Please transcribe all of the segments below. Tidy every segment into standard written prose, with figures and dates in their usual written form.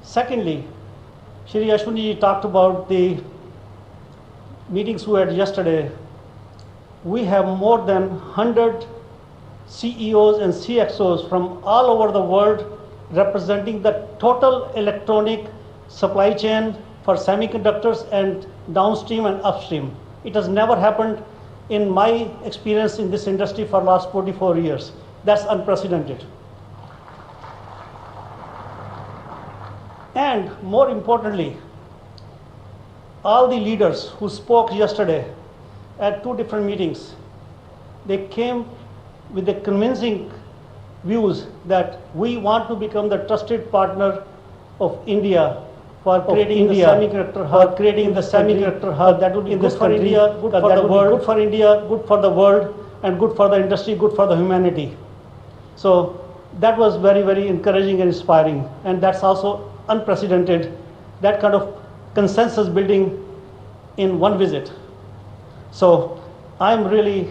Secondly, Shri Ashwini talked about the meetings we had yesterday. We have more than 100 CEOs and CXOs from all over the world representing the total electronic supply chain for semiconductors and downstream and upstream. It has never happened in my experience in this industry for last 44 years. That's unprecedented. And more importantly, all the leaders who spoke yesterday at two different meetings, they came with the convincing views that we want to become the trusted partner of India for creating the semiconductor hub, that would be good for India, good for the world, good for India, good for the world, and good for the industry, good for the humanity. So that was very, very encouraging and inspiring, and that's also unprecedented, that kind of consensus building in one visit. So I'm really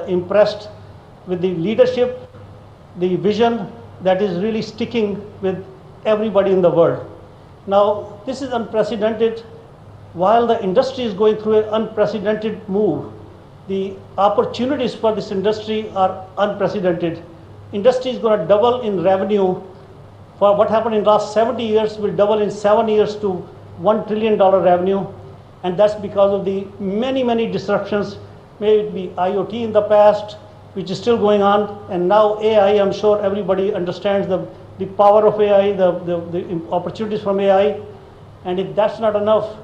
impressed with the leadership, the vision that is really sticking with everybody in the world. Now, this is unprecedented. While the industry is going through an unprecedented move, the opportunities for this industry are unprecedented. Industry is going to double in revenue. For what happened in the last 70 years will double in 7 years to $1 trillion revenue. And that's because of the many, many disruptions, may it be IoT in the past, which is still going on, and now AI. I'm sure everybody understands the power of AI, the opportunities from AI. And if that's not enough,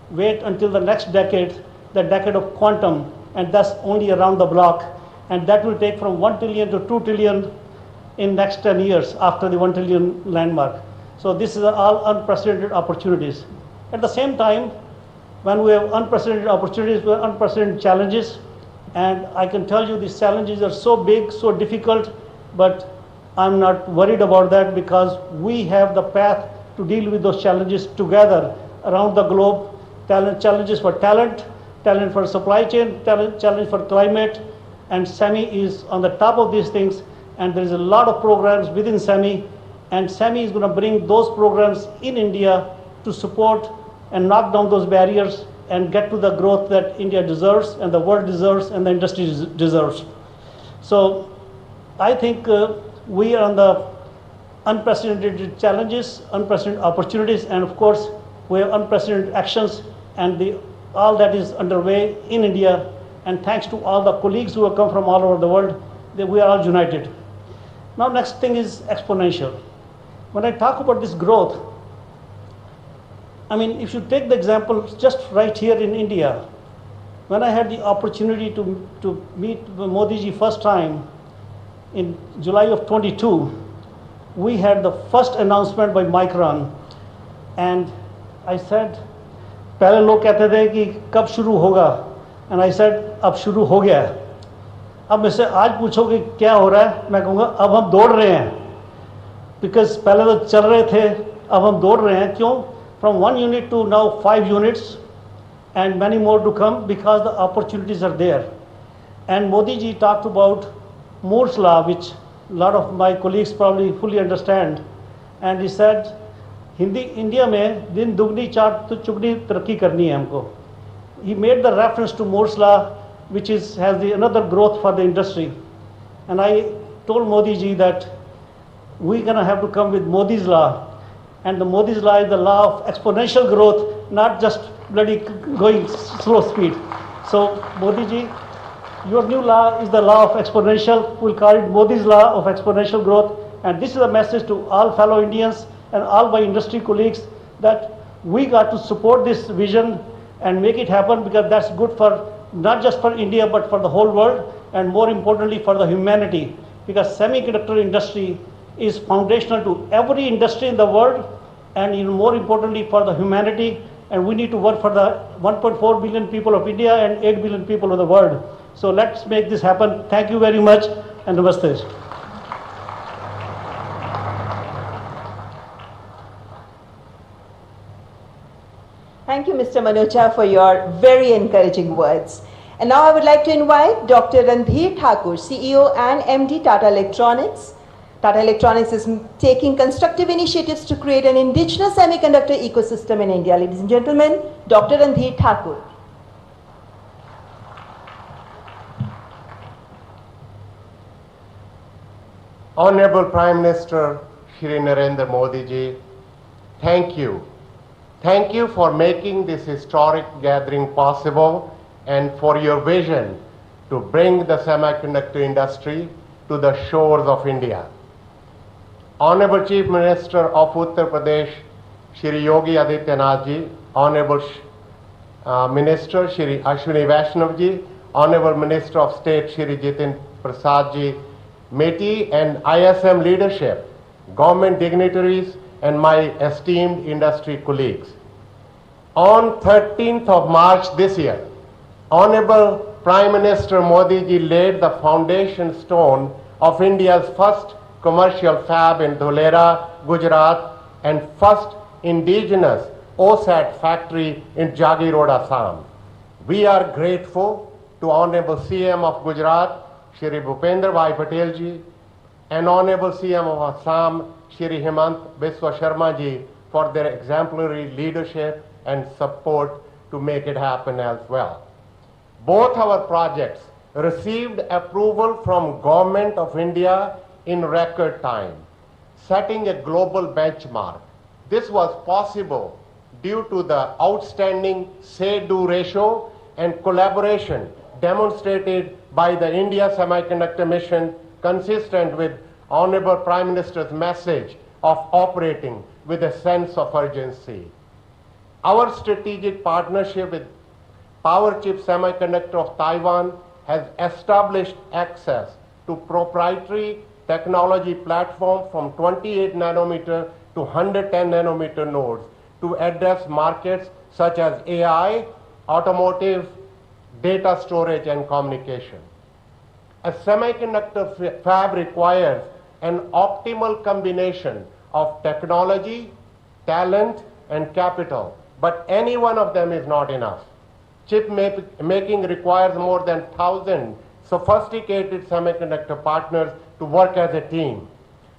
wait until the next decade, the decade of quantum, and that's only around the block. And that will take from 1 trillion to 2 trillion in next 10 years after the 1 trillion landmark. So this is all unprecedented opportunities. At the same time, when we have unprecedented opportunities, we have unprecedented challenges. And I can tell you these challenges are so big, so difficult, but I'm not worried about that because we have the path to deal with those challenges together around the globe. Challenges for talent for supply chain, challenge for climate, and SEMI is on the top of these things. And there is a lot of programs within SEMI, and SEMI is going to bring those programs in India to support and knock down those barriers and get to the growth that India deserves and the world deserves and the industry deserves. So I think we are on the unprecedented challenges, unprecedented opportunities, and of course we have unprecedented actions, and all that is underway in India. And thanks to all the colleagues who have come from all over the world, we are all united. Now next thing is exponential. When I talk about this growth, I mean, if you take the example just right here in India, when I had the opportunity to meet Modi ji first time in July of 22, we had the first announcement by Micron, and I said, पहले लोग कहते थे कि कब शुरू होगा, and I said, अब शुरू हो गया है. अब मुझसे आज पूछोगे क्या हो रहा है, मैं कहूँगा अब हम दौड़ रहे हैं, because पहले तो चल रहे थे, अब हम दौड़ रहे हैं. क्यों? From 1 unit to now 5 units and many more to come because the opportunities are there. And Modi ji talked about Moore's law, which a lot of my colleagues probably fully understand. And he said, India में दिन दुगनी चार तो चुगनी तरक्की करनी है हमको. He made the reference to Moore's law, which has another growth for the industry. And I told Modi ji that we're going to have to come with Modi's law. And the Modi's law is the law of exponential growth, not just bloody going slow speed. So Modi ji, your new law is the law of exponential. We'll call it Modi's law of exponential growth. And this is a message to all fellow Indians and all my industry colleagues that we got to support this vision and make it happen, because that's good for not just for India but for the whole world, and more importantly for the humanity, because semiconductor industry is foundational to every industry in the world, and even more importantly for the humanity. And we need to work for the 1.4 billion people of India and 8 billion people of the world. So let's make this happen. Thank you very much, and namaste. Thank you, Mr. Manocha, for your very encouraging words. And now I would like to invite Dr. Randhir Thakur, CEO and MD Tata Electronics, Tata Electronics is taking constructive initiatives to create an indigenous semiconductor ecosystem in India. Ladies and gentlemen, Dr. Randhir Thakur. Honorable Prime Minister Shri Narendra Modi ji, thank you. Thank you for making this historic gathering possible and for your vision to bring the semiconductor industry to the shores of India. Honorable Chief Minister of Uttar Pradesh Shri Yogi Adityanath ji, Honorable Minister Shri Ashwini Vaishnav ji, Honorable Minister of State Shri Jitin Prasad ji, MITI and ISM leadership, government dignitaries and my esteemed industry colleagues. On 13th of March this year, Honorable Prime Minister Modi ji laid the foundation stone of India's first commercial fab in Dholera, Gujarat and first indigenous OSAT factory in Jagi Road, Assam. We are grateful to Honorable CM of Gujarat, Shri Bhupendra Bhai Patel ji, and Honorable CM of Assam, Shri Himant Biswa Sharma ji, for their exemplary leadership and support to make it happen as well. Both our projects received approval from Government of India in record time, setting a global benchmark. This was possible due to the outstanding say-do ratio and collaboration demonstrated by the India Semiconductor Mission, consistent with Honorable Prime Minister's message of operating with a sense of urgency. Our strategic partnership with Powerchip Semiconductor of Taiwan has established access to proprietary technology platform from 28 nanometer to 110 nanometer nodes to address markets such as AI, automotive, data storage and communication. A semiconductor fab requires an optimal combination of technology, talent and capital, but any one of them is not enough. Chip making requires more than 1,000 sophisticated semiconductor partners to work as a team.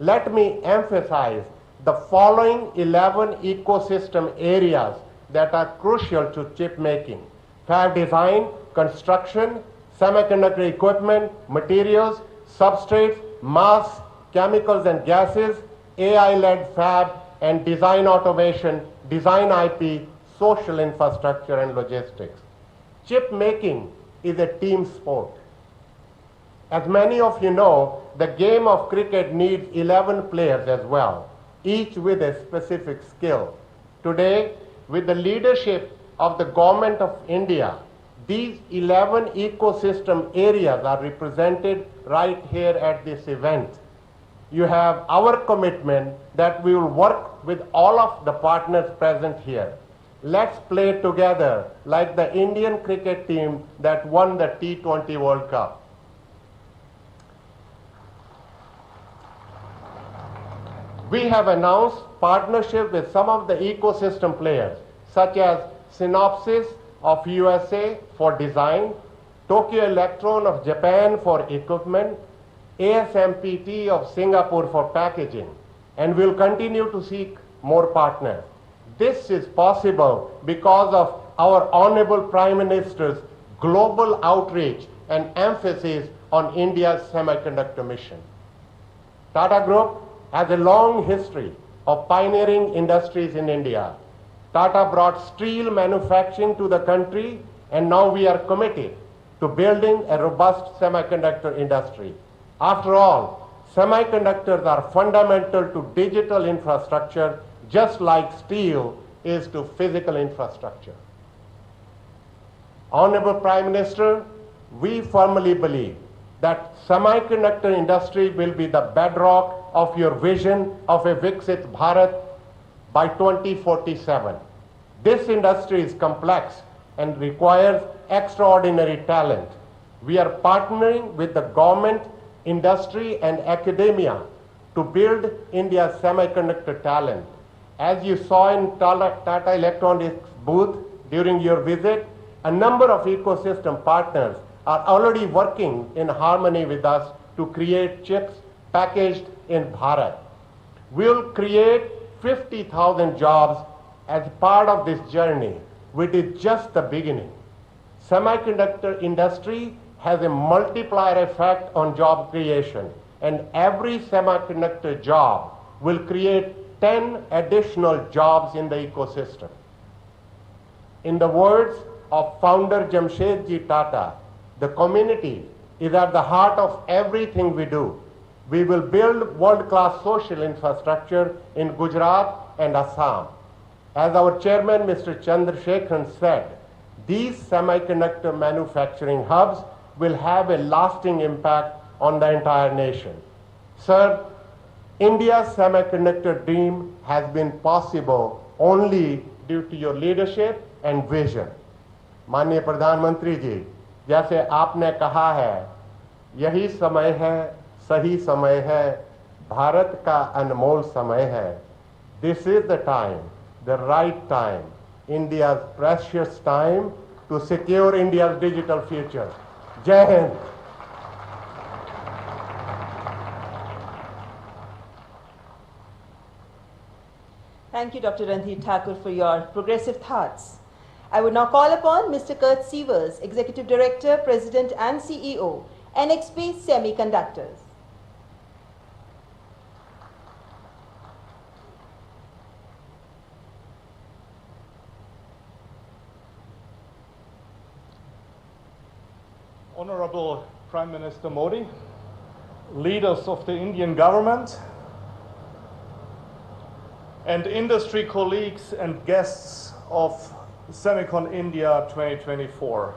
Let me emphasize the following 11 ecosystem areas that are crucial to chip making: fab design, construction, semiconductor equipment, materials, substrates, mass, chemicals and gases, AI-led fab, and design automation, design IP, social infrastructure and logistics. Chip making is a team sport. As many of you know, the game of cricket needs 11 players as well, each with a specific skill. Today, with the leadership of the Government of India, these 11 ecosystem areas are represented right here at this event. You have our commitment that we will work with all of the partners present here. Let's play together like the Indian cricket team that won the T20 World Cup. We have announced partnership with some of the ecosystem players, such as Synopsys of USA for design, Tokyo Electron of Japan for equipment, ASMPT of Singapore for packaging, and we'll continue to seek more partners. This is possible because of our Honorable Prime Minister's global outreach and emphasis on India's semiconductor mission. Tata Group has a long history of pioneering industries in India. Tata brought steel manufacturing to the country, and now we are committed to building a robust semiconductor industry. After all, semiconductors are fundamental to digital infrastructure, just like steel is to physical infrastructure. Honorable Prime Minister, we firmly believe that semiconductor industry will be the bedrock of your vision of a Viksit Bharat by 2047. This industry is complex and requires extraordinary talent. We are partnering with the government, industry and academia to build India's semiconductor talent. As you saw in Tata Electronics booth during your visit, a number of ecosystem partners are already working in harmony with us to create chips packaged in Bharat. We'll create 50,000 jobs as part of this journey, which is just the beginning. Semiconductor industry has a multiplier effect on job creation, and every semiconductor job will create 10 additional jobs in the ecosystem. In the words of founder Jamshedji Tata, the community is at the heart of everything we do. We will build world-class social infrastructure in Gujarat and Assam. As our chairman, Mr. Chandrasekharan, said, these semiconductor manufacturing hubs will have a lasting impact on the entire nation. Sir, India's semiconductor dream has been possible only due to your leadership and vision. माननीय प्रधानमंत्री जी, जैसे आपने कहा है, यही समय है, सही समय है, भारत का अनमोल समय है. This is the time, the right time, India's precious time to secure India's digital future. Jai Hind. Thank you, Dr. Randhir Thakur, for your progressive thoughts. I would now call upon Mr. Kurt Sievers, Executive Director, President and CEO, NXP Semiconductors. Honorable Prime Minister Modi, leaders of the Indian government, and industry colleagues and guests of Semicon India 2024.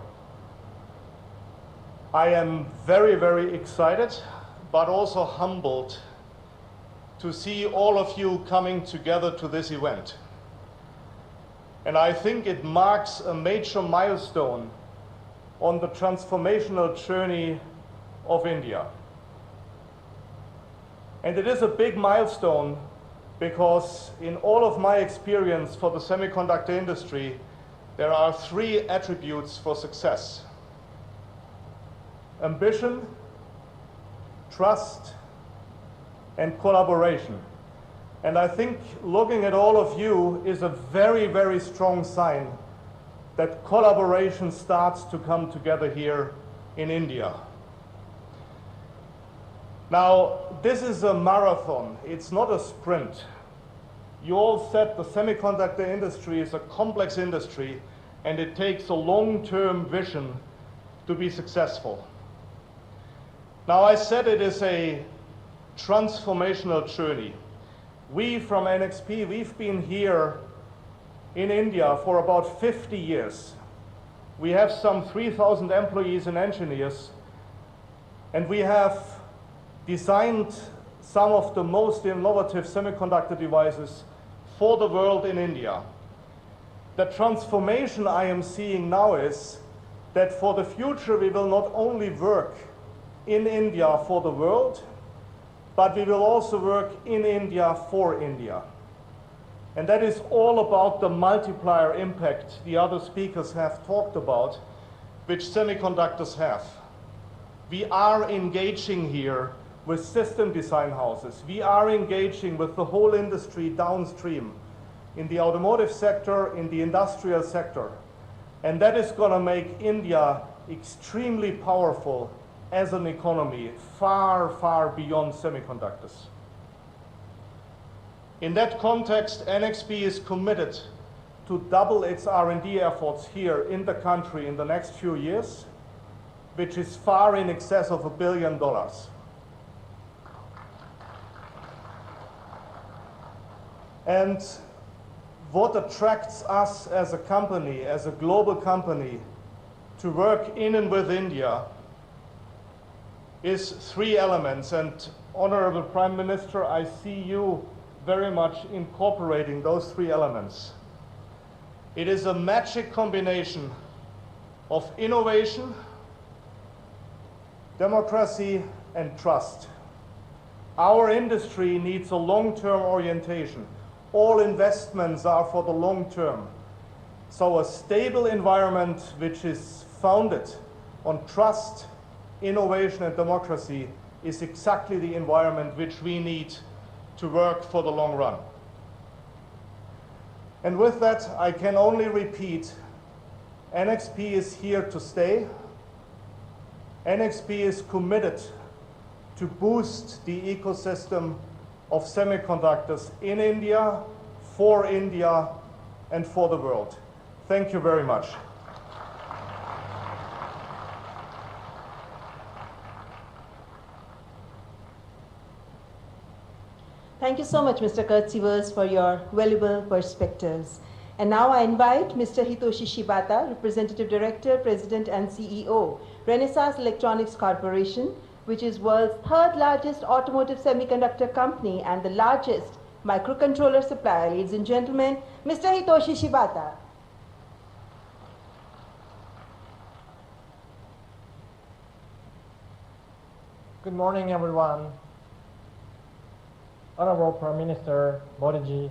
I am very, very excited, but also humbled to see all of you coming together to this event. And I think it marks a major milestone on the transformational journey of India. And it is a big milestone because in all of my experience for the semiconductor industry, there are three attributes for success: ambition, trust, and collaboration. And I think looking at all of you is a very, very strong sign that collaboration starts to come together here in India. Now, this is a marathon, it's not a sprint. You all said the semiconductor industry is a complex industry and it takes a long-term vision to be successful. Now, I said it is a transformational journey. We from NXP, we've been here in India for about 50 years. We have some 3,000 employees and engineers, and we have designed some of the most innovative semiconductor devices for the world in India. The transformation I am seeing now is that for the future we will not only work in India for the world, but we will also work in India for India. And that is all about the multiplier impact the other speakers have talked about, which semiconductors have. We are engaging here with system design houses. We are engaging with the whole industry downstream, in the automotive sector, in the industrial sector. And that is going to make India extremely powerful as an economy, far, far beyond semiconductors. In that context, NXP is committed to double its R&D efforts here in the country in the next few years, which is far in excess of $1 billion. And what attracts us as a company, as a global company, to work in and with India is three elements. And Honorable Prime Minister, I see you very much incorporating those three elements. It is a magic combination of innovation, democracy, and trust. Our industry needs a long-term orientation. All investments are for the long term. So a stable environment which is founded on trust, innovation, and democracy is exactly the environment which we need to work for the long run. And with that, I can only repeat, NXP is here to stay. NXP is committed to boost the ecosystem of semiconductors in India, for India, and for the world. Thank you very much. Thank you so much, Mr. Kurt Sievers, for your valuable perspectives. And now I invite Mr. Hitoshi Shibata, Representative Director, President and CEO, Renesas Electronics Corporation, which is world's third largest automotive semiconductor company and the largest microcontroller supplier. Ladies and gentlemen, Mr. Hitoshi Shibata. Good morning, everyone. Honorable Prime Minister Modi,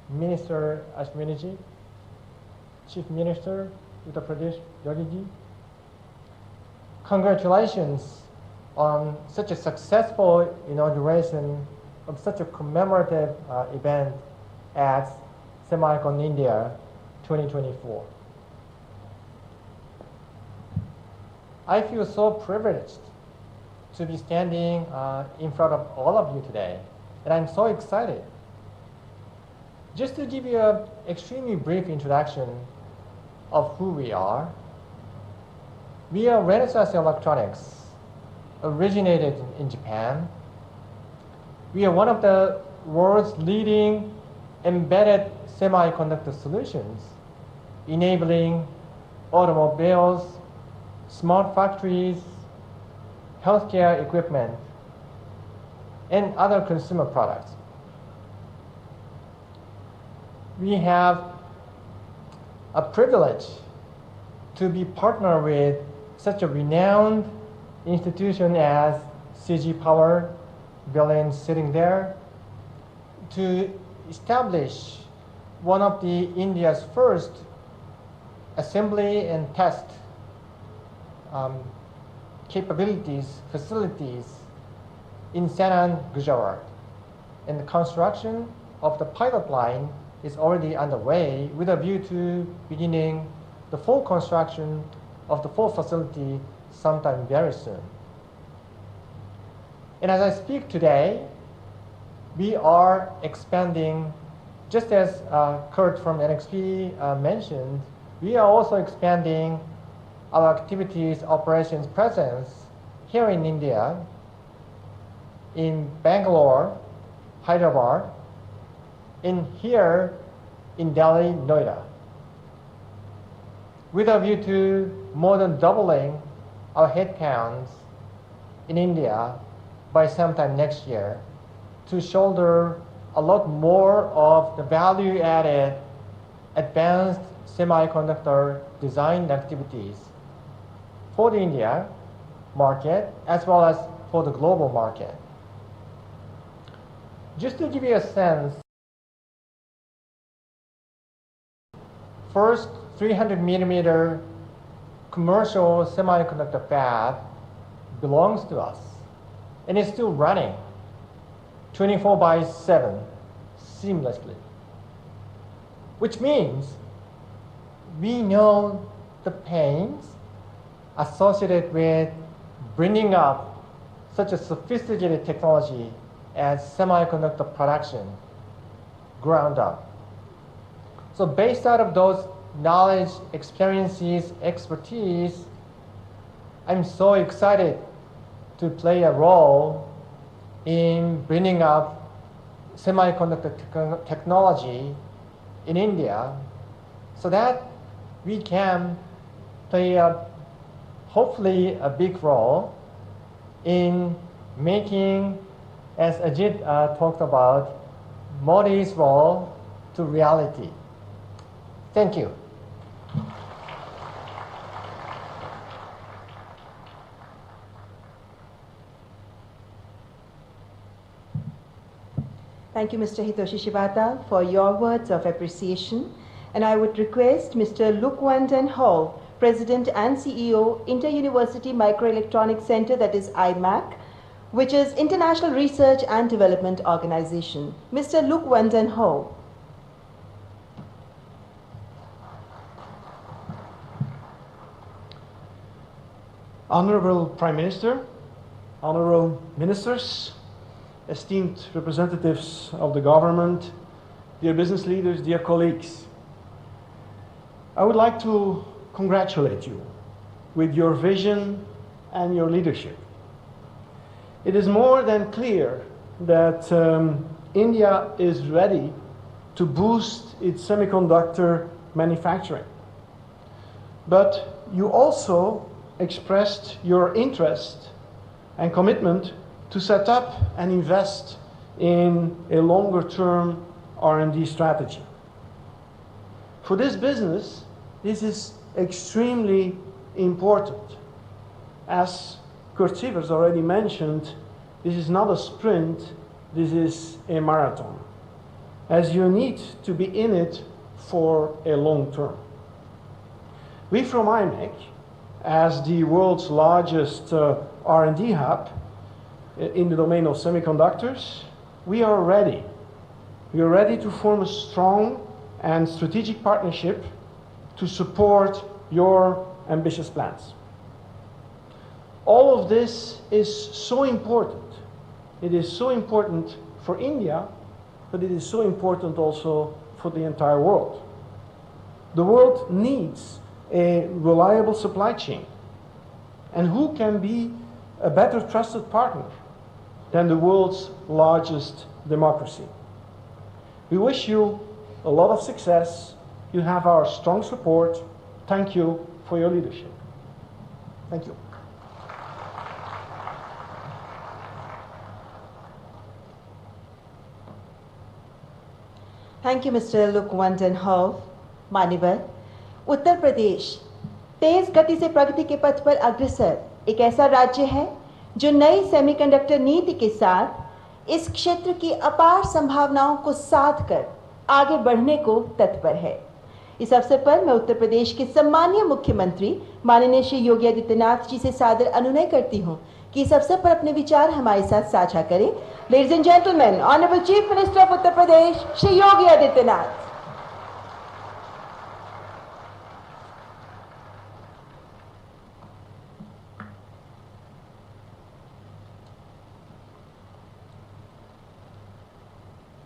Minister Ashwini, Chief Minister Uttar Pradesh Yogi, congratulations on such a successful inauguration of such a commemorative event as SEMICON India 2024. I feel so privileged to be standing in front of all of you today, and I'm so excited. Just to give you an extremely brief introduction of who we are Renesas Electronics, originated in Japan. We are one of the world's leading embedded semiconductor solutions, enabling automobiles, smart factories, healthcare equipment, and other consumer products. We have a privilege to be partnered with such a renowned institution as CG Power, Berlin sitting there, to establish one of the India's first assembly and test facilities in Sanand, Gujarat. And the construction of the pilot line is already underway with a view to beginning the full construction of the full facility sometime very soon. And as I speak today, we are expanding, just as Kurt from NXP mentioned, we are also expanding our activities, operations, presence here in India, in Bangalore, Hyderabad, and here in Delhi, Noida, with a view to more than doubling our headcounts in India by sometime next year to shoulder a lot more of the value-added advanced semiconductor design activities for the India market as well as for the global market. Just to give you a sense, first 300 millimeter commercial semiconductor fab belongs to us and is still running 24/7 seamlessly, which means we know the pains associated with bringing up such a sophisticated technology as semiconductor production ground up. So based out of those knowledge, experiences, expertise, I'm so excited to play a role in bringing up semiconductor technology in India so that we can play hopefully a big role in making, as Ajit talked about, Modi's role to reality. Thank you. Thank you, Mr. Hitoshi Shibata, for your words of appreciation. And I would request Mr. Luc Van den Hove President and CEO, Inter-University Microelectronics Center, that is IMAC, which is International Research and Development Organization. Mr. Luc van den Hove. Honorable Prime Minister, honorable ministers, esteemed representatives of the government, dear business leaders, dear colleagues, I would like to congratulate you with your vision and your leadership. It is more than clear that India is ready to boost its semiconductor manufacturing. But you also expressed your interest and commitment to set up and invest in a longer-term R&D strategy. For this business, this is extremely important. As Kurt Sievers already mentioned, this is not a sprint, this is a marathon, as you need to be in it for a long term. We from IMEC, as the world's largest R&D hub in the domain of semiconductors, we are ready. We are ready to form a strong and strategic partnership to support your ambitious plans. All of this is so important. It is so important for India, but it is so important also for the entire world. The world needs a reliable supply chain. And who can be a better trusted partner than the world's largest democracy? We wish you a lot of success. You have our strong support. Thank you for your leadership. Thank you. Thank you, Mr. Luc van den Hove. मान्यवर, उत्तर प्रदेश तेज गति से प्रगति के पथ पर अग्रसर एक ऐसा राज्य है जो नई सेमीकंडक्टर नीति के साथ इस क्षेत्र की अपार संभावनाओं को साध कर आगे बढ़ने को तत्पर है। इस अवसर पर मैं उत्तर प्रदेश के सम्मानीय मुख्यमंत्री माननीय श्री योगी आदित्यनाथ जी से सादर अनुनय करती हूं कि इस अवसर पर अपने विचार हमारे साथ साझा करें। Ladies and gentleman, honourable chief minister of Uttar Pradesh Shri Yogi Adityanath.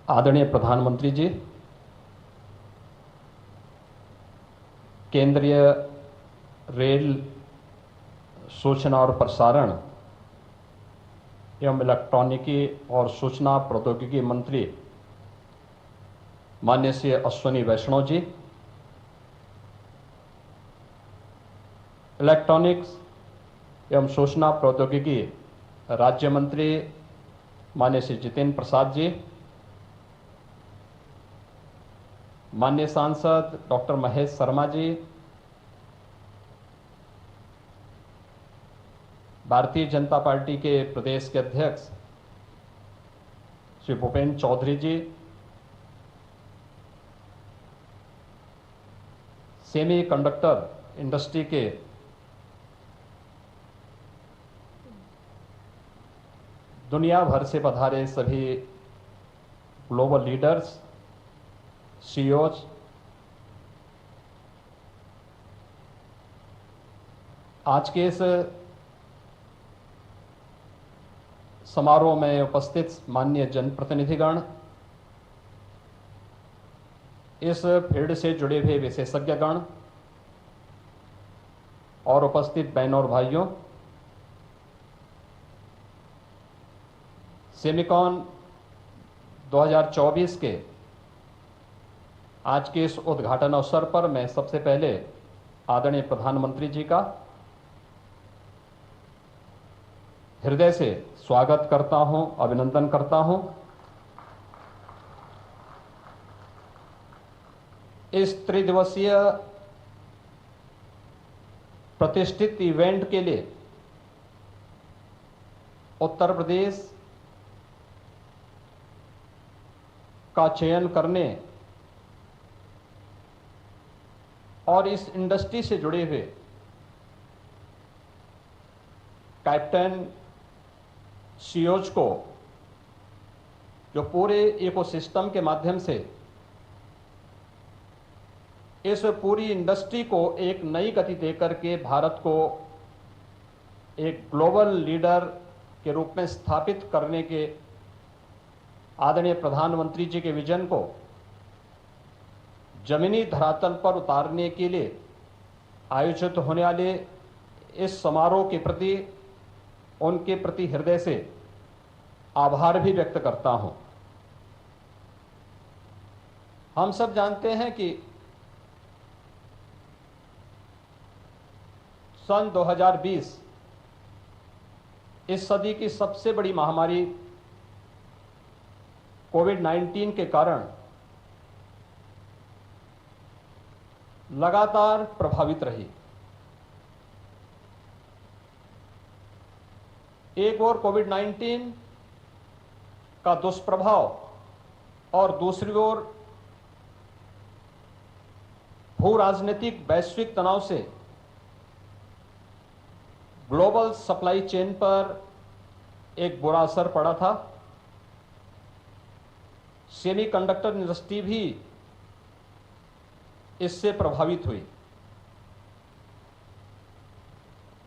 आदरणीय प्रधानमंत्री जी, केंद्रीय रेल, सूचना और प्रसारण एवं इलेक्ट्रॉनिकी और सूचना प्रौद्योगिकी मंत्री माननीय श्री अश्विनी वैष्णव जी, इलेक्ट्रॉनिक्स एवं सूचना प्रौद्योगिकी राज्य मंत्री माननीय श्री जितेंद्र प्रसाद जी, माननीय सांसद डॉक्टर महेश शर्मा जी, भारतीय जनता पार्टी के प्रदेश के अध्यक्ष श्री भूपेंद्र चौधरी जी, सेमी कंडक्टर इंडस्ट्री के दुनिया भर से पधारे सभी ग्लोबल लीडर्स, CEOs, आज के इस समारोह में उपस्थित माननीय जनप्रतिनिधिगण, इस फील्ड से जुड़े हुए विशेषज्ञगण और उपस्थित बहनों और भाइयों, सेमिकॉन 2024 के आज के इस उद्घाटन अवसर पर मैं सबसे पहले आदरणीय प्रधानमंत्री जी का हृदय से स्वागत करता हूं, अभिनंदन करता हूं। इस त्रिदिवसीय प्रतिष्ठित इवेंट के लिए उत्तर प्रदेश का चयन करने और इस इंडस्ट्री से जुड़े हुए कैप्टन सीओज को जो पूरे इकोसिस्टम के माध्यम से इस पूरी इंडस्ट्री को एक नई गति देकर के भारत को एक ग्लोबल लीडर के रूप में स्थापित करने के आदरणीय प्रधानमंत्री जी के विजन को जमीनी धरातल पर उतारने के लिए आयोजित होने वाले इस समारोह के प्रति उनके प्रति हृदय से आभार भी व्यक्त करता हूं। हम सब जानते हैं कि सन 2020 इस सदी की सबसे बड़ी महामारी कोविड-19 के कारण लगातार प्रभावित रही। एक ओर कोविड-19 का दुष्प्रभाव और दूसरी ओर भू राजनीतिक वैश्विक तनाव से ग्लोबल सप्लाई चेन पर एक बुरा असर पड़ा था। सेमीकंडक्टर इंडस्ट्री भी इससे प्रभावित हुई।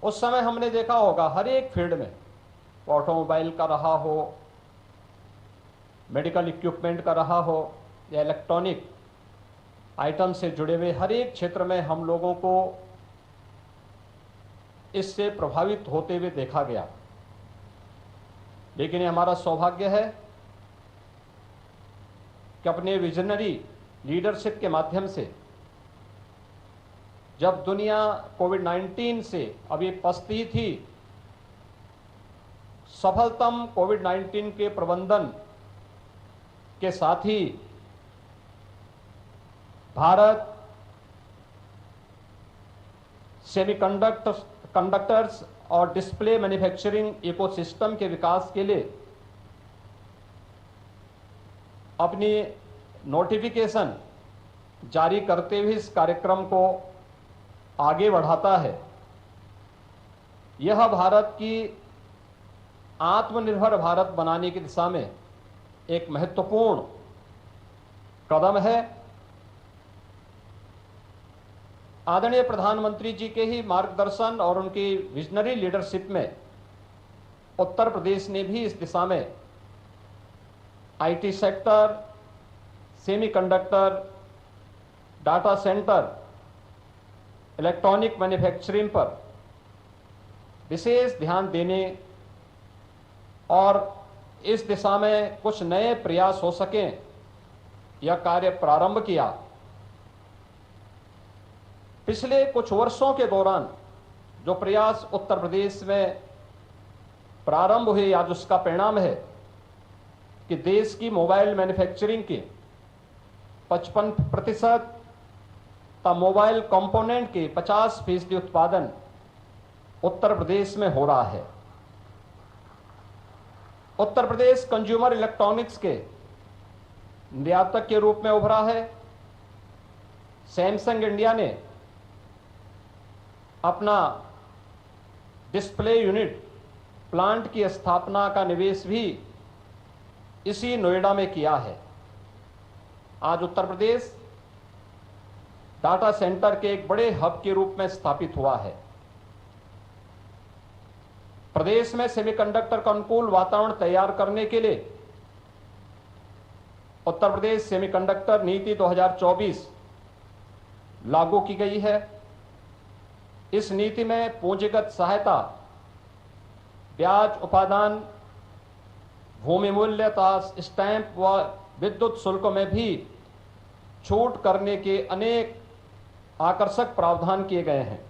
उस समय हमने देखा होगा हर एक फील्ड में, ऑटोमोबाइल का रहा हो, मेडिकल इक्विपमेंट का रहा हो या इलेक्ट्रॉनिक आइटम से जुड़े हुए हर एक क्षेत्र में हम लोगों को इससे प्रभावित होते हुए देखा गया। लेकिन ये हमारा सौभाग्य है कि अपने विजनरी लीडरशिप के माध्यम से जब दुनिया कोविड-19 से अभी पछती थी, सफलतम कोविड-19 के प्रबंधन के साथ ही भारत सेमीकंडक्टर्स और डिस्प्ले मैन्युफैक्चरिंग इकोसिस्टम के विकास के लिए अपनी नोटिफिकेशन जारी करते हुए इस कार्यक्रम को आगे बढ़ाता है। यह भारत की आत्मनिर्भर भारत बनाने की दिशा में एक महत्वपूर्ण कदम है। आदरणीय प्रधानमंत्री जी के ही मार्गदर्शन और उनकी विजनरी लीडरशिप में उत्तर प्रदेश ने भी इस दिशा में IT sector, semiconductor, data centre, electronic manufacturing पर विशेष ध्यान देने और इस दिशा में कुछ नए प्रयास हो सकें, यह कार्य प्रारंभ किया। पिछले कुछ वर्षों के दौरान जो प्रयास उत्तर प्रदेश में प्रारंभ हुए, आज उसका परिणाम है कि देश की मोबाइल मैन्युफैक्चरिंग के 55% तथा मोबाइल कंपोनेंट के 50% उत्पादन उत्तर प्रदेश में हो रहा है। उत्तर प्रदेश कंज्यूमर इलेक्ट्रॉनिक्स के निर्यातक के रूप में उभरा है। सैमसंग इंडिया ने अपना डिस्प्ले यूनिट प्लांट की स्थापना का निवेश भी इसी नोएडा में किया है। आज उत्तर प्रदेश डाटा सेंटर के एक बड़े हब के रूप में स्थापित हुआ है। प्रदेश में सेमीकंडक्टर का अनुकूल वातावरण तैयार करने के लिए उत्तर प्रदेश सेमीकंडक्टर नीति 2024 लागू की गई है। इस नीति में पूंजीगत सहायता, ब्याज उपादान, भूमि मूल्य तथा स्टैंप व विद्युत शुल्क में भी छूट करने के अनेक आकर्षक प्रावधान किए गए हैं।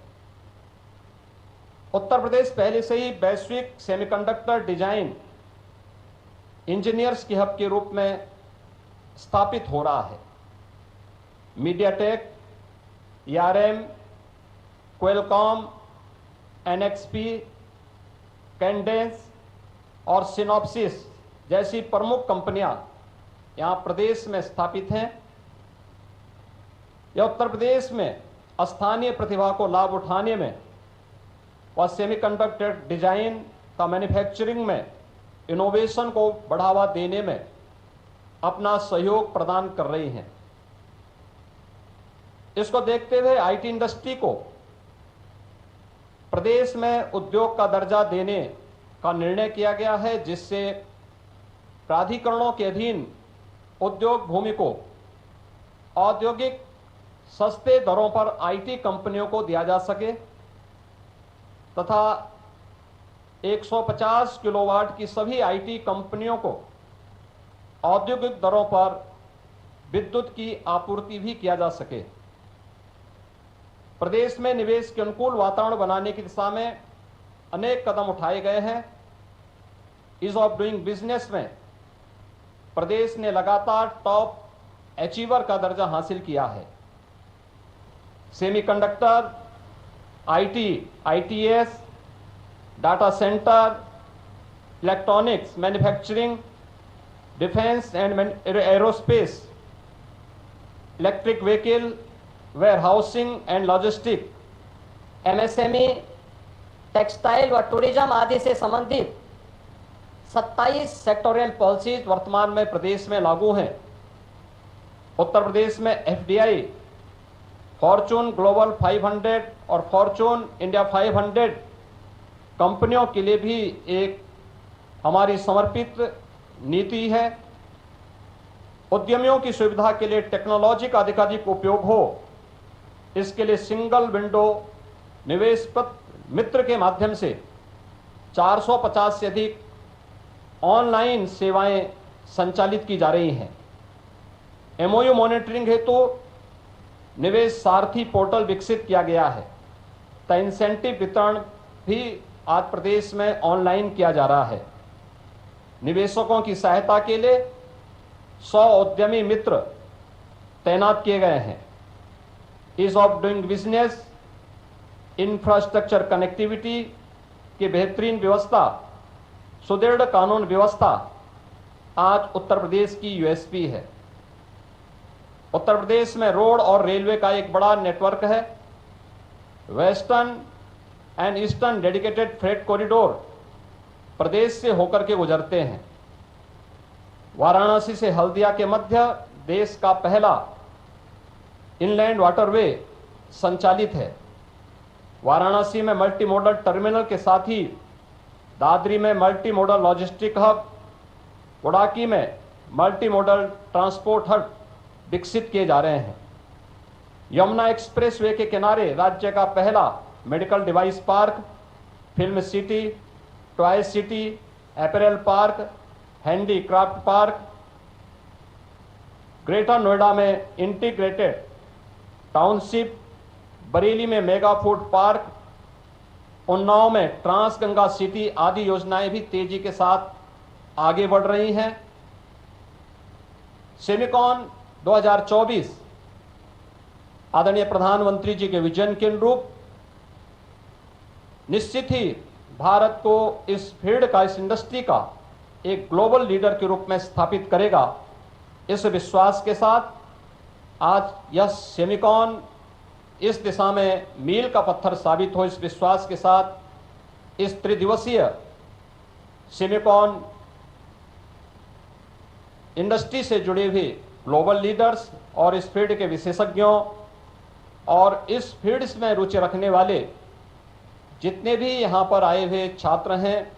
उत्तर प्रदेश पहले से ही वैश्विक सेमीकंडक्टर डिजाइन इंजीनियर्स के हब के रूप में स्थापित हो रहा है। MediaTek, ERM, Qualcomm, NXP, Cadence और सिनॉप्सिस जैसी प्रमुख कंपनियां यहां प्रदेश में स्थापित हैं। यह उत्तर प्रदेश में स्थानीय प्रतिभा को लाभ उठाने में व सेमीकंडक्टर डिजाइन का मैन्युफैक्चरिंग में इनोवेशन को बढ़ावा देने में अपना सहयोग प्रदान कर रही हैं। इसको देखते हुए आईटी इंडस्ट्री को प्रदेश में उद्योग का दर्जा देने का निर्णय किया गया है, जिससे प्राधिकरणों के अधीन उद्योग भूमि को औद्योगिक सस्ते दरों पर आईटी कंपनियों को दिया जा सके तथा 150 किलोवाट की सभी आईटी कंपनियों को औद्योगिक दरों पर विद्युत की आपूर्ति भी किया जा सके। प्रदेश में निवेश के अनुकूल वातावरण बनाने की दिशा में अनेक कदम उठाए गए हैं। ईज ऑफ डूइंग बिजनेस में प्रदेश ने लगातार टॉप अचीवर का दर्जा हासिल किया है। Semiconductor, IT, ITS, data centre, electronics, manufacturing, defence and aerospace, electric vehicle, warehousing and logistic, MSME, textile व टूरिज्म आदि से संबंधित 27 सेक्टोरियल पॉलिसीज वर्तमान में प्रदेश में लागू हैं। उत्तर प्रदेश में एफडीआई, फॉर्चून ग्लोबल 500 और फॉर्चून इंडिया 500 कंपनियों के लिए भी एक हमारी समर्पित नीति है। उद्यमियों की सुविधा के लिए टेक्नोलॉजी का अधिकाधिक उपयोग हो, इसके लिए सिंगल विंडो निवेश मित्र के माध्यम से 450 से अधिक ऑनलाइन सेवाएं संचालित की जा रही हैं। एमओयू मॉनिटरिंग हेतु निवेश सारथी पोर्टल विकसित किया गया है। तो इंसेंटिव वितरण भी आज प्रदेश में ऑनलाइन किया जा रहा है। निवेशकों की सहायता के लिए 100 उद्यमी मित्र तैनात किए गए हैं। Ease of doing business, infrastructure connectivity की बेहतरीन व्यवस्था, सुदृढ़ कानून व्यवस्था आज उत्तर प्रदेश की यूएसपी है। उत्तर प्रदेश में रोड और रेलवे का एक बड़ा नेटवर्क है। Western and eastern dedicated freight corridor प्रदेश से होकर के गुजरते हैं। वाराणसी से हल्दिया के मध्य देश का पहला इनलैंड वाटरवे संचालित है। वाराणसी में मल्टी मॉडल टर्मिनल के साथ ही दादरी में मल्टी मॉडल लॉजिस्टिक हब, गुड़ाकी में मल्टी मॉडल ट्रांसपोर्ट हब विकसित किए जा रहे हैं। यमुना एक्सप्रेसवे के किनारे राज्य का पहला medical device park, film city, toy city, apparel park, handicraft park, greater Noida में इंटीग्रेटेड टाउनशिप, बरेली में मेगा फूड पार्क, उन्नाव में ट्रांस गंगा सिटी आदि योजनाएं भी तेजी के साथ आगे बढ़ रही हैं। सेमिकॉन 2024 आदरणीय प्रधानमंत्री जी के विजन के अनुरूप निश्चित ही भारत को इस फील्ड का, इस इंडस्ट्री का एक ग्लोबल लीडर के रूप में स्थापित करेगा। इस विश्वास के साथ आज यह सेमिकॉन इस दिशा में मील का पत्थर साबित हो, इस विश्वास के साथ इस त्रिदिवसीय सेमिकॉन इंडस्ट्री से जुड़े हुए ग्लोबल लीडर्स और इस फील्ड के विशेषज्ञों और इस फील्ड में रुचि रखने वाले जितने भी यहाँ पर आए हुए छात्र हैं,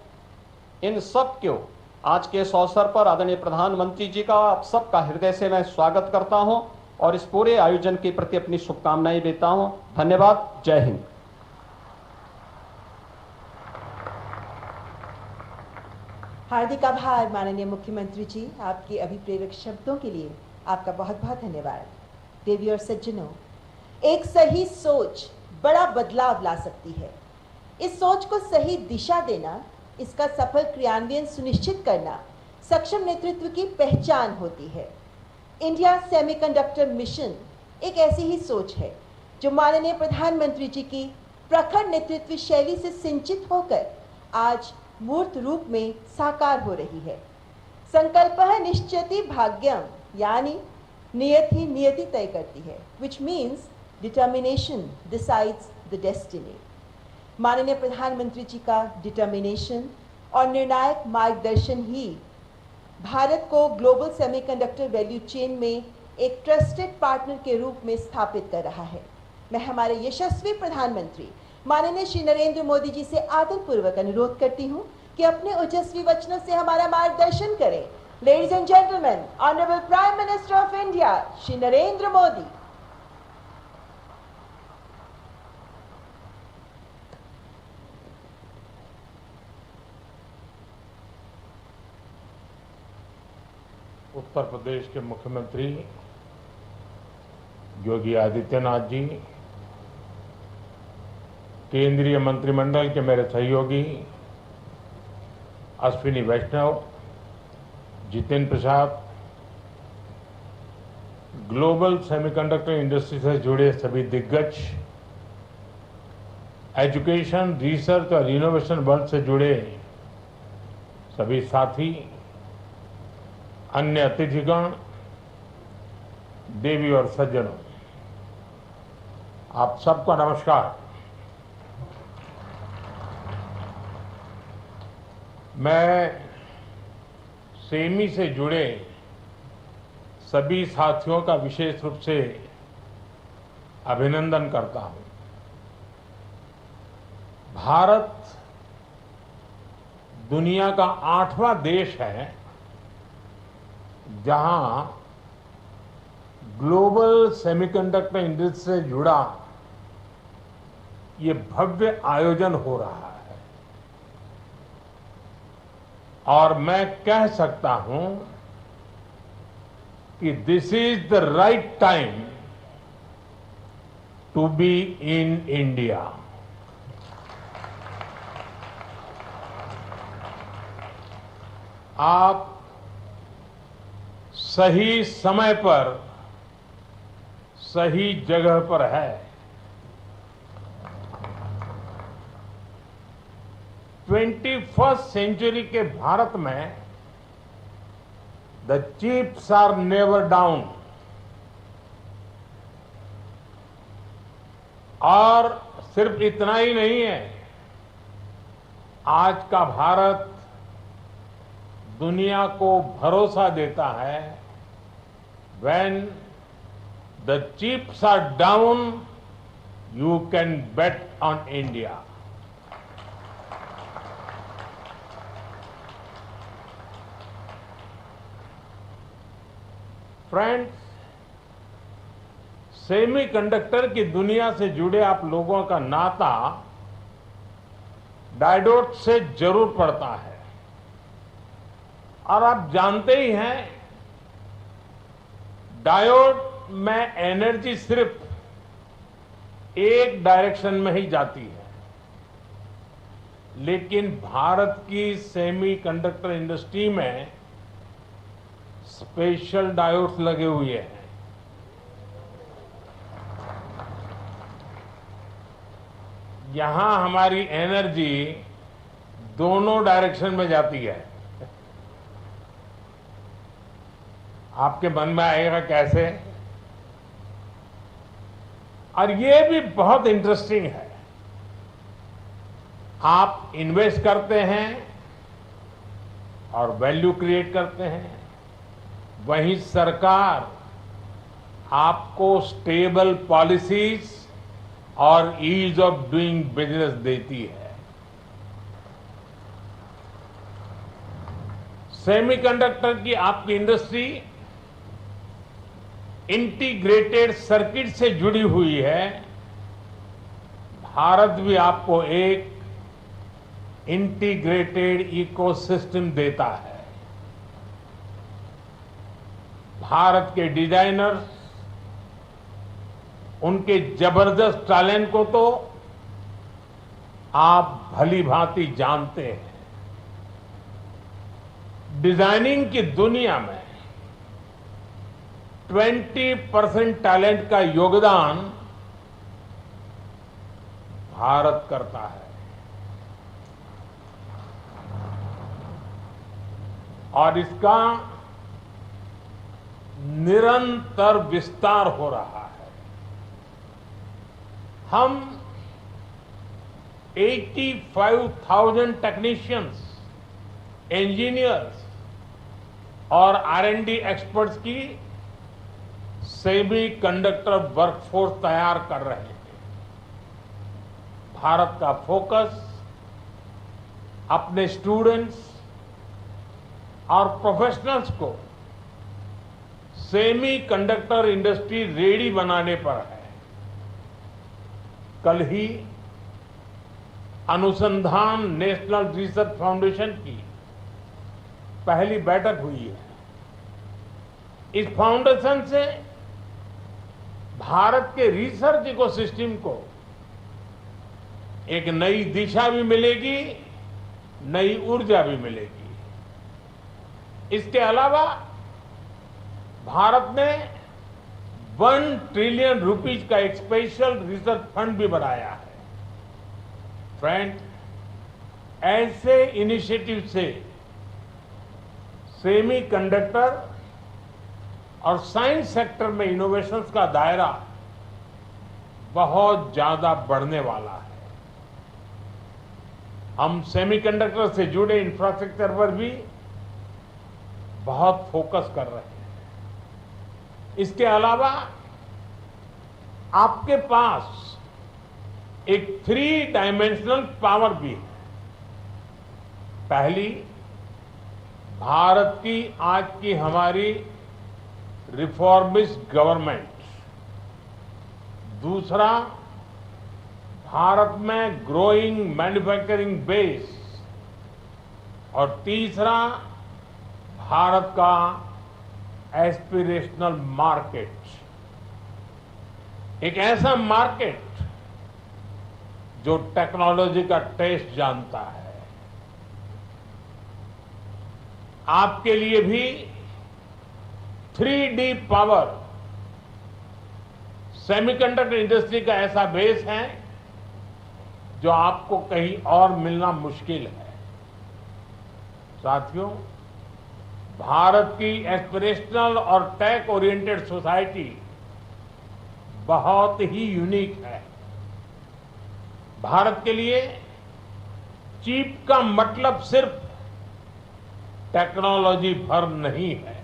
इन सब को आज के इस अवसर पर आदरणीय प्रधानमंत्री जी का आप सबका हृदय से मैं स्वागत करता हूं और इस पूरे आयोजन के प्रति अपनी शुभकामनाएं देता हूं। धन्यवाद। जय हिंद। हार्दिक आभार माननीय मुख्यमंत्री जी, आपके अभिप्रेरक शब्दों के लिए आपका बहुत बहुत धन्यवाद। देवी और सज्जनों, एक सही सोच बड़ा बदलाव ला सकती है। इस सोच को सही दिशा देना, इसका सफल क्रियान्वयन सुनिश्चित करना सक्षम नेतृत्व की पहचान होती है। इंडिया सेमीकंडक्टर मिशन एक ऐसी ही सोच है जो माननीय प्रधानमंत्री जी की प्रखर नेतृत्व शैली से सिंचित होकर आज मूर्त रूप में साकार हो रही है। संकल्पः निश्चयति भाग्यम, यानी नियत ही नियति तय करती है, which means determination decides the destiny। माननीय प्रधानमंत्री जी का डिटर्मिनेशन और निर्णायक मार्गदर्शन ही भारत को ग्लोबल सेमीकंडक्टर वैल्यू चेन में एक ट्रस्टेड पार्टनर के रूप में स्थापित कर रहा है। मैं हमारे यशस्वी प्रधानमंत्री माननीय श्री नरेंद्र मोदी जी से आदरपूर्वक अनुरोध करती हूं कि अपने ओजस्वी वचनों से हमारा मार्गदर्शन करें। Ladies and gentleman, honourable prime minister of India Shri Narendra Modi. Uttar Pradesh के मुख्यमंत्री योगी आदित्यनाथ जी, केंद्रीय मंत्रिमंडल के मेरे सहयोगी अश्विनी वैष्णव, Jitendra Prasad, global semiconductor industry से जुड़े सभी दिग्गज, एजुकेशन, रिसर्च और इनोवेशन वर्ल्ड से जुड़े सभी साथी, अन्य अतिथिगण, देवी और सज्जनों, आप सबका नमस्कार। मैं सेमी से जुड़े सभी साथियों का विशेष रूप से अभिनंदन करता हूं। भारत दुनिया का 8वां देश है जहां ग्लोबल सेमीकंडक्टर इंडस्ट्री से जुड़ा ये भव्य आयोजन हो रहा है और मैं कह सकता हूं कि this is the right time to be in India. आप सही समय पर सही जगह पर है। 21st सेंचुरी के भारत में the chips are never down और सिर्फ इतना ही नहीं है, आज का भारत दुनिया को भरोसा देता है when the chips are down, you can bet on India. Friends, semiconductor की दुनिया से जुड़े आप लोगों का नाता डायोड से जरूर पड़ता है और आप जानते ही हैं डायोड में एनर्जी सिर्फ एक डायरेक्शन में ही जाती है, लेकिन भारत की सेमीकंडक्टर इंडस्ट्री में स्पेशल डायोड्स लगे हुए हैं। यहां हमारी एनर्जी दोनों डायरेक्शन में जाती है। आपके मन में आएगा कैसे? और ये भी बहुत इंटरेस्टिंग है। आप इन्वेस्ट करते हैं और वैल्यू क्रिएट करते हैं, वहीं सरकार आपको स्टेबल पॉलिसीज और ईज ऑफ डूइंग बिजनेस देती है। सेमीकंडक्टर की आपकी इंडस्ट्री इंटीग्रेटेड सर्किट से जुड़ी हुई है। भारत भी आपको एक इंटीग्रेटेड इकोसिस्टम देता है। भारत के डिजाइनर्स, उनके जबरदस्त टैलेंट को तो आप भली भांति जानते हैं। डिजाइनिंग की दुनिया में 20% टैलेंट का योगदान भारत करता है और इसका निरंतर विस्तार हो रहा है। हम 85,000 टेक्नीशियंस, इंजीनियर्स और R&D एक्सपर्ट्स की सेमीकंडक्टर वर्कफोर्स तैयार कर रहे हैं। भारत का फोकस अपने स्टूडेंट्स और प्रोफेशनल्स को सेमीकंडक्टर इंडस्ट्री रेडी बनाने पर है। कल ही अनुसंधान नेशनल रिसर्च फाउंडेशन की पहली बैठक हुई है। इस फाउंडेशन से भारत के रिसर्च इकोसिस्टम को एक नई दिशा भी मिलेगी, नई ऊर्जा भी मिलेगी। इसके अलावा भारत ने 1 ट्रिलियन रुपीज का एक स्पेशल रिसर्च फंड भी बनाया है। फ्रेंड, ऐसे इनिशिएटिव से सेमीकंडक्टर और साइंस सेक्टर में इनोवेशंस का दायरा बहुत ज्यादा बढ़ने वाला है। हम सेमीकंडक्टर से जुड़े इंफ्रास्ट्रक्चर पर भी बहुत फोकस कर रहे हैं। इसके अलावा आपके पास एक 3 डायमेंशनल पावर भी है। पहली, भारत की आज की हमारी रिफॉर्मिस्ट गवर्नमेंट। दूसरा, भारत में ग्रोइंग मैन्युफैक्चरिंग बेस। और तीसरा, भारत का एस्पिरेशनल मार्केट। एक ऐसा मार्केट जो टेक्नोलॉजी का टेस्ट जानता है। आपके लिए भी 3D पावर सेमीकंडक्टर इंडस्ट्री का ऐसा बेस है जो आपको कहीं और मिलना मुश्किल है। साथियों, भारत की एस्पिरेशनल और टेक ओरिएंटेड सोसाइटी बहुत ही यूनिक है। भारत के लिए चिप का मतलब सिर्फ टेक्नोलॉजी भर नहीं है।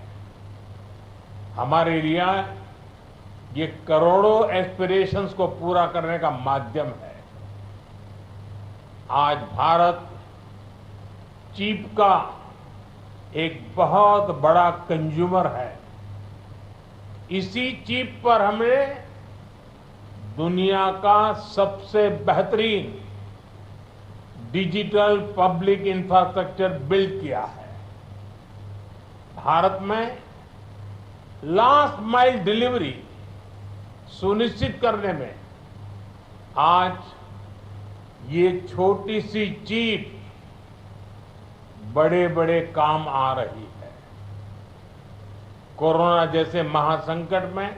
हमारे लिए ये करोड़ों एस्पिरेशंस को पूरा करने का माध्यम है। आज भारत चिप का एक बहुत बड़ा कंज्यूमर है। इसी चिप पर हमने दुनिया का सबसे बेहतरीन डिजिटल पब्लिक इंफ्रास्ट्रक्चर बिल्ड किया है। भारत में लास्ट माइल डिलीवरी सुनिश्चित करने में आज ये छोटी सी चिप बड़े बड़े काम आ रही है। कोरोना जैसे महासंकट में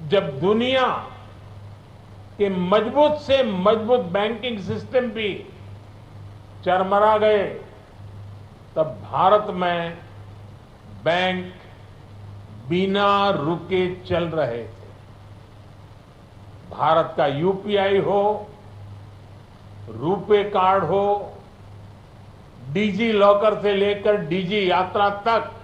जब दुनिया के मजबूत से मजबूत बैंकिंग सिस्टम भी चरमरा गए, तब भारत में बैंक बिना रुके चल रहे थे। भारत का यूपीआई हो, रुपे कार्ड हो, डिजी लॉकर से लेकर डिजी यात्रा तक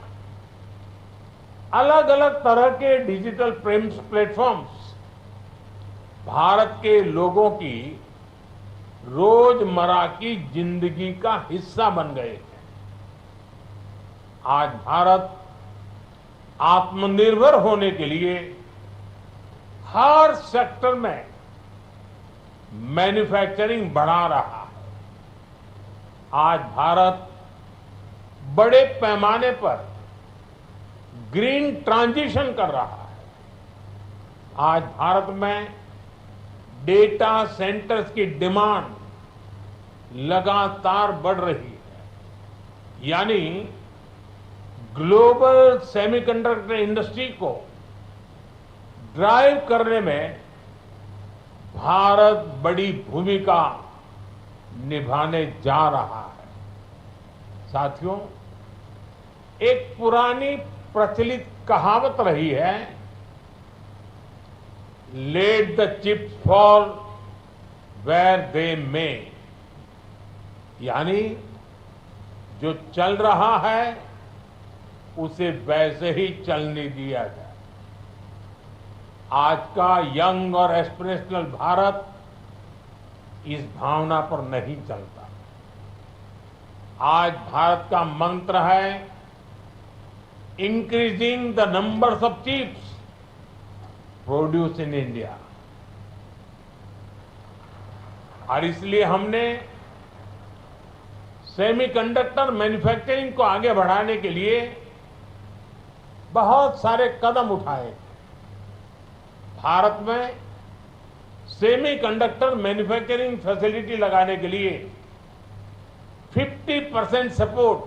अलग अलग तरह के डिजिटल प्लेटफॉर्म्स भारत के लोगों की रोजमर्रा की जिंदगी का हिस्सा बन गए हैं। आज भारत आत्मनिर्भर होने के लिए हर सेक्टर में मैन्युफैक्चरिंग बढ़ा रहा है। आज भारत बड़े पैमाने पर ग्रीन ट्रांजिशन कर रहा है। आज भारत में डेटा सेंटर्स की डिमांड लगातार बढ़ रही है। यानी ग्लोबल सेमीकंडक्टर इंडस्ट्री को ड्राइव करने में भारत बड़ी भूमिका निभाने जा रहा है। साथियों, एक पुरानी प्रचलित कहावत रही है, let the chips fall where they may, यानी जो चल रहा है उसे वैसे ही चलने दिया जाए। आज का यंग और एस्पिरेशनल भारत इस भावना पर नहीं चलता। आज भारत का मंत्र है increasing the numbers of chips produce in India, और इसलिए हमने सेमीकंडक्टर मैन्युफैक्चरिंग को आगे बढ़ाने के लिए बहुत सारे कदम उठाए। भारत में सेमीकंडक्टर मैन्युफैक्चरिंग फैसिलिटी लगाने के लिए 50% सपोर्ट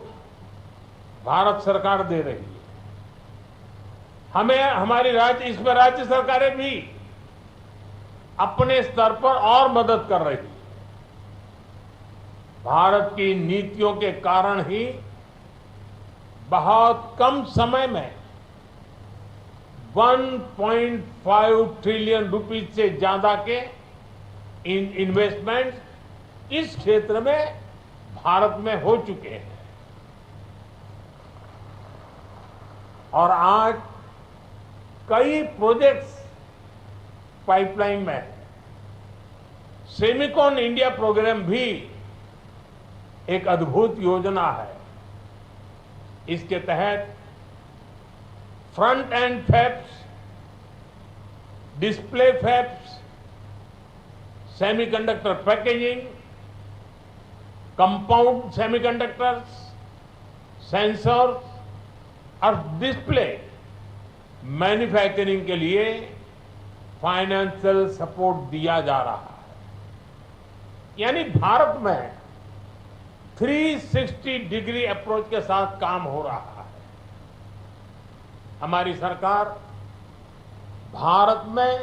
भारत सरकार दे रही है। हमें हमारी इसमें राज्य सरकारें भी अपने स्तर पर और मदद कर रही है। भारत की नीतियों के कारण ही बहुत कम समय में 1.5 ट्रिलियन रुपीज से ज्यादा के इन्वेस्टमेंट इस क्षेत्र में भारत में हो चुके हैं। और आज कई प्रोजेक्ट्स पाइपलाइन में है। सेमिकॉन इंडिया प्रोग्राम भी एक अद्भुत योजना है। इसके तहत front end fabs, display fabs, semiconductor packaging, compound semiconductors, sensors और डिस्प्ले मैन्युफैक्चरिंग के लिए फाइनेंशियल सपोर्ट दिया जा रहा है। यानी भारत में 360 डिग्री अप्रोच के साथ काम हो रहा है। हमारी सरकार भारत में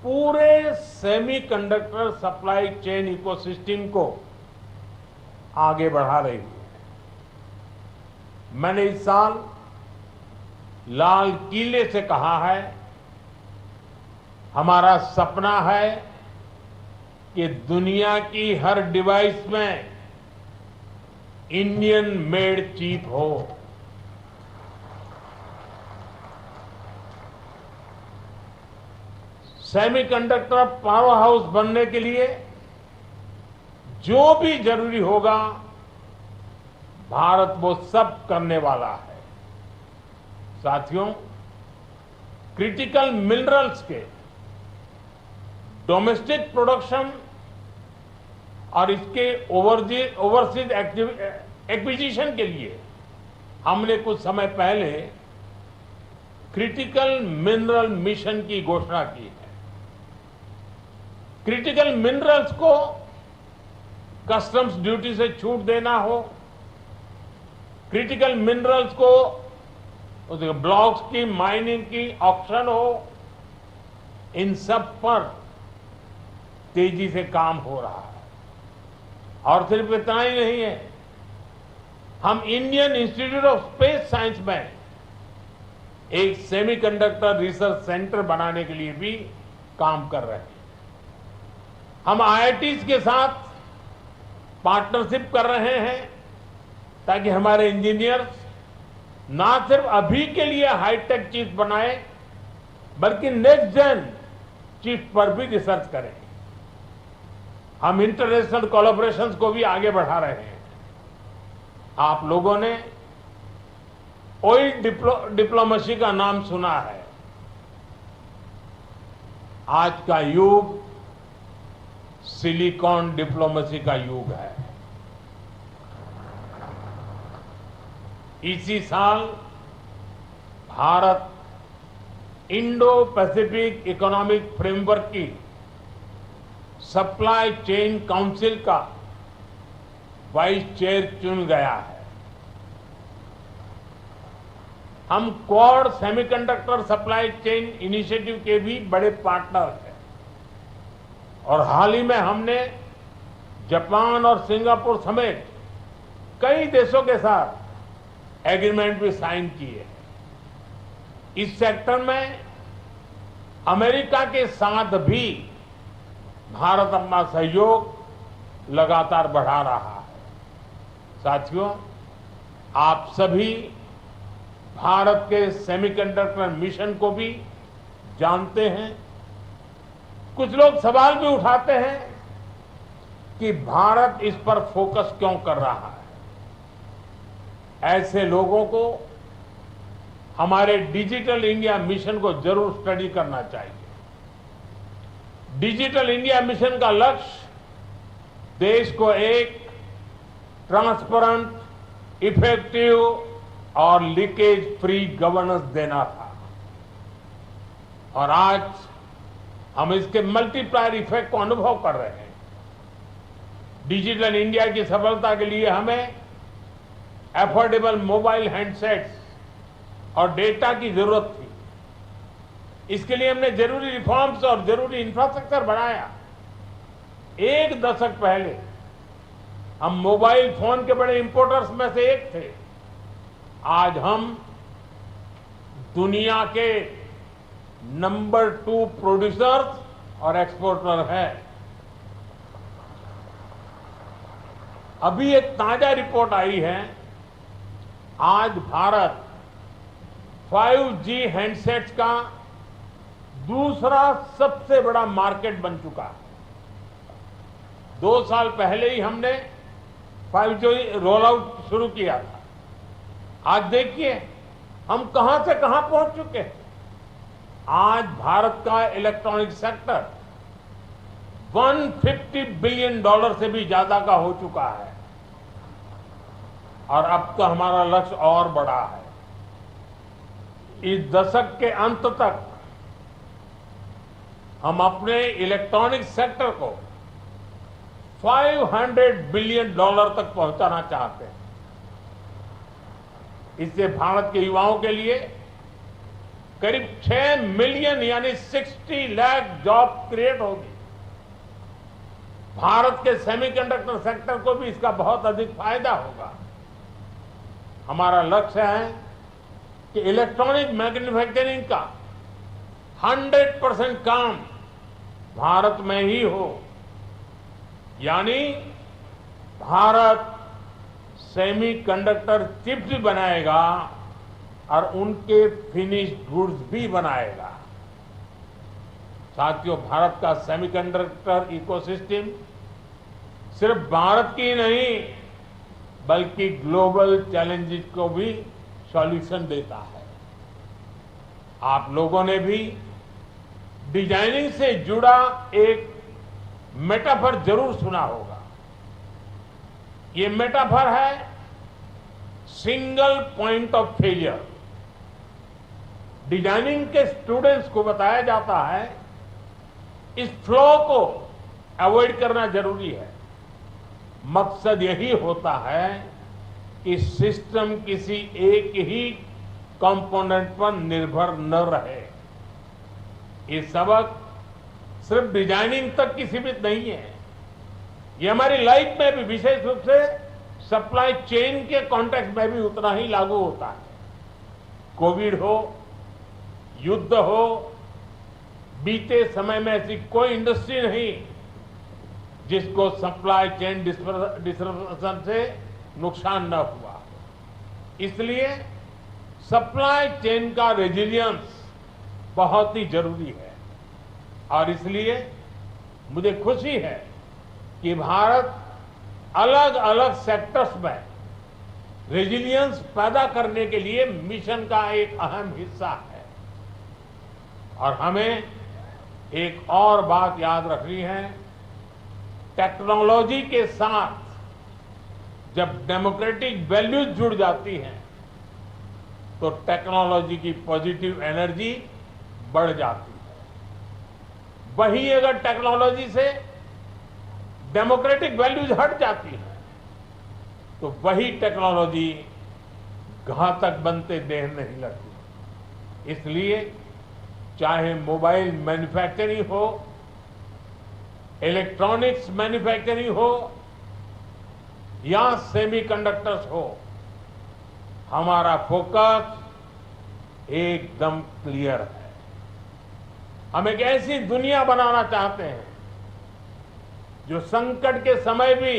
पूरे सेमीकंडक्टर सप्लाई चेन इकोसिस्टम को आगे बढ़ा रही है। मैंने इस साल लाल किले से कहा है, हमारा सपना है कि दुनिया की हर डिवाइस में इंडियन मेड चिप हो। सेमीकंडक्टर पावर हाउस बनने के लिए जो भी जरूरी होगा भारत वो सब करने वाला है। साथियों, क्रिटिकल मिनरल्स के डोमेस्टिक प्रोडक्शन और इसके ओवरसीज एक्विजिशन के लिए हमने कुछ समय पहले क्रिटिकल मिनरल मिशन की घोषणा की है। क्रिटिकल मिनरल्स को कस्टम्स ड्यूटी से छूट देना हो, क्रिटिकल मिनरल्स को ब्लॉक्स की माइनिंग की ऑक्शन हो, इन सब पर तेजी से काम हो रहा है। और सिर्फ इतना ही नहीं है, हम Indian institute of space science में एक सेमीकंडक्टर रिसर्च सेंटर बनाने के लिए भी काम कर रहे हैं। हम आईआईटीज के साथ पार्टनरशिप कर रहे हैं ताकि हमारे इंजीनियर्स ना सिर्फ अभी के लिए हाईटेक चिप बनाए बल्कि नेक्स्ट जेन चिप पर भी रिसर्च करें। हम इंटरनेशनल कोलैबोरेशंस को भी आगे बढ़ा रहे हैं। आप लोगों ने ऑयल डिप्लोमेसी का नाम सुना है। आज का युग सिलिकॉन डिप्लोमेसी का युग है। इसी साल Bharat Indo Pacific economic framework की सप्लाई चेन काउंसिल का वाइस चेयर चुन गया है। हम quad semiconductor supply chain initiative के भी बड़े पार्टनर हैं और हाल ही में हमने जापान और सिंगापुर समेत कई देशों के साथ एग्रीमेंट भी साइन किए हैं। इस सेक्टर में अमेरिका के साथ भी भारत अपना सहयोग लगातार बढ़ा रहा है। साथियों, आप सभी भारत के सेमीकंडक्टर मिशन को भी जानते हैं। कुछ लोग सवाल भी उठाते हैं कि भारत इस पर फोकस क्यों कर रहा है। ऐसे लोगों को हमारे डिजिटल इंडिया मिशन को जरूर स्टडी करना चाहिए। डिजिटल इंडिया मिशन का लक्ष्य देश को एक ट्रांसपेरेंट, इफेक्टिव और लीकेज फ्री गवर्नेंस देना था, और आज हम इसके मल्टीप्लायर इफेक्ट को अनुभव कर रहे हैं। डिजिटल इंडिया की सफलता के लिए हमें एफोर्डेबल मोबाइल हैंडसेट्स और डेटा की जरूरत थी। इसके लिए हमने जरूरी रिफॉर्म्स और जरूरी इंफ्रास्ट्रक्चर बनाया। एक दशक पहले हम मोबाइल फोन के बड़े इंपोर्टर्स में से एक थे। आज हम दुनिया के नंबर 2 प्रोड्यूसर्स और एक्सपोर्टर हैं। अभी एक ताजा रिपोर्ट आई है, आज भारत 5G हैंडसेट्स का दूसरा सबसे बड़ा मार्केट बन चुका है। 2 साल पहले ही हमने 5G रोल आउट शुरू किया था। आज देखिए हम कहां से कहां पहुंच चुके हैं। आज भारत का इलेक्ट्रॉनिक सेक्टर $150 बिलियन से भी ज्यादा का हो चुका है, और अब तो हमारा लक्ष्य और बड़ा है। इस दशक के अंत तक हम अपने इलेक्ट्रॉनिक सेक्टर को $500 बिलियन तक पहुंचाना चाहते हैं। इससे भारत के युवाओं के लिए करीब 6 मिलियन यानी 60 लाख जॉब क्रिएट होगी। भारत के सेमीकंडक्टर सेक्टर को भी इसका बहुत अधिक फायदा होगा। हमारा लक्ष्य है कि इलेक्ट्रॉनिक मैन्युफैक्चरिंग का 100% काम भारत में ही हो, यानी भारत सेमीकंडक्टर चिप्स भी बनाएगा और उनके फिनिश्ड गुड्स भी बनाएगा। साथियों, भारत का सेमीकंडक्टर इकोसिस्टम सिर्फ भारत की नहीं बल्कि ग्लोबल चैलेंजेस को भी सॉल्यूशन देता है। आप लोगों ने भी डिजाइनिंग से जुड़ा एक मेटाफर जरूर सुना होगा। ये मेटाफर है single point of failure. Designing के स्टूडेंट्स को बताया जाता है इस फ्लो को अवॉइड करना जरूरी है। मकसद यही होता है कि सिस्टम किसी एक ही कंपोनेंट पर निर्भर न रहे। ये सबक सिर्फ डिजाइनिंग तक की सीमित नहीं है, ये हमारी लाइफ में भी, विशेष रूप से सप्लाई चेन के कॉन्टेक्स्ट में भी उतना ही लागू होता है। कोविड हो, युद्ध हो, बीते समय में ऐसी कोई इंडस्ट्री नहीं जिसको सप्लाई चेन डिस्ट्रप्शन से नुकसान न हुआ। इसलिए सप्लाई चेन का रेजिलियंस बहुत ही जरूरी है, और इसलिए मुझे खुशी है कि भारत अलग अलग सेक्टर्स में रेजिलियंस पैदा करने के लिए मिशन का एक अहम हिस्सा है। और हमें एक और बात याद रखनी है, टेक्नोलॉजी के साथ जब डेमोक्रेटिक वैल्यूज जुड़ जाती हैं तो टेक्नोलॉजी की पॉजिटिव एनर्जी बढ़ जाती है। वहीं अगर टेक्नोलॉजी से डेमोक्रेटिक वैल्यूज हट जाती हैं तो वही टेक्नोलॉजी घातक बनते देर नहीं लगती। इसलिए चाहे मोबाइल मैन्युफैक्चरिंग हो, इलेक्ट्रॉनिक्स मैन्युफैक्चरिंग हो या सेमीकंडक्टर्स हो, हमारा फोकस एकदम क्लियर है। हम एक ऐसी दुनिया बनाना चाहते हैं जो संकट के समय भी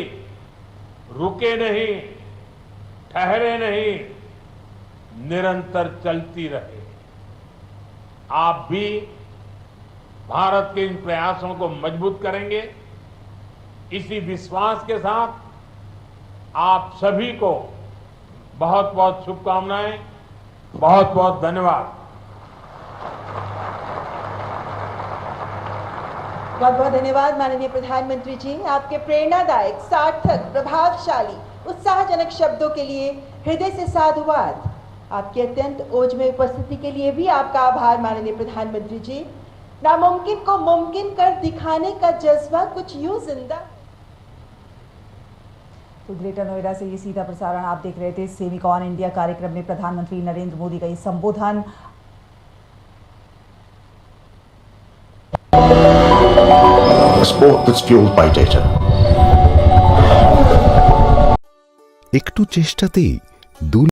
रुके नहीं, ठहरे नहीं, निरंतर चलती रहे। आप भी भारत के इन प्रयासों को मजबूत करेंगे, इसी विश्वास के साथ आप सभी को बहुत बहुत शुभकामनाएं, बहुत बहुत धन्यवाद। बहुत बहुत धन्यवाद माननीय प्रधानमंत्री जी, आपके प्रेरणादायक, सार्थक, प्रभावशाली, उत्साहजनक शब्दों के लिए हृदय से साधुवाद। आपकी अत्यंत ओजमय उपस्थिति के लिए भी आपका आभार माननीय प्रधानमंत्री जी। नामुमकिन को मुमकिन कर दिखाने का जज्बा कुछ यूं जिंदा। तो ग्रेटर नोएडा से ये सीधा प्रसारण आप देख रहे थे। सेमिकॉन इंडिया कार्यक्रम में प्रधानमंत्री नरेंद्र मोदी का ये संबोधन। A sport that's fueled by data. একটু চেষ্টাতেই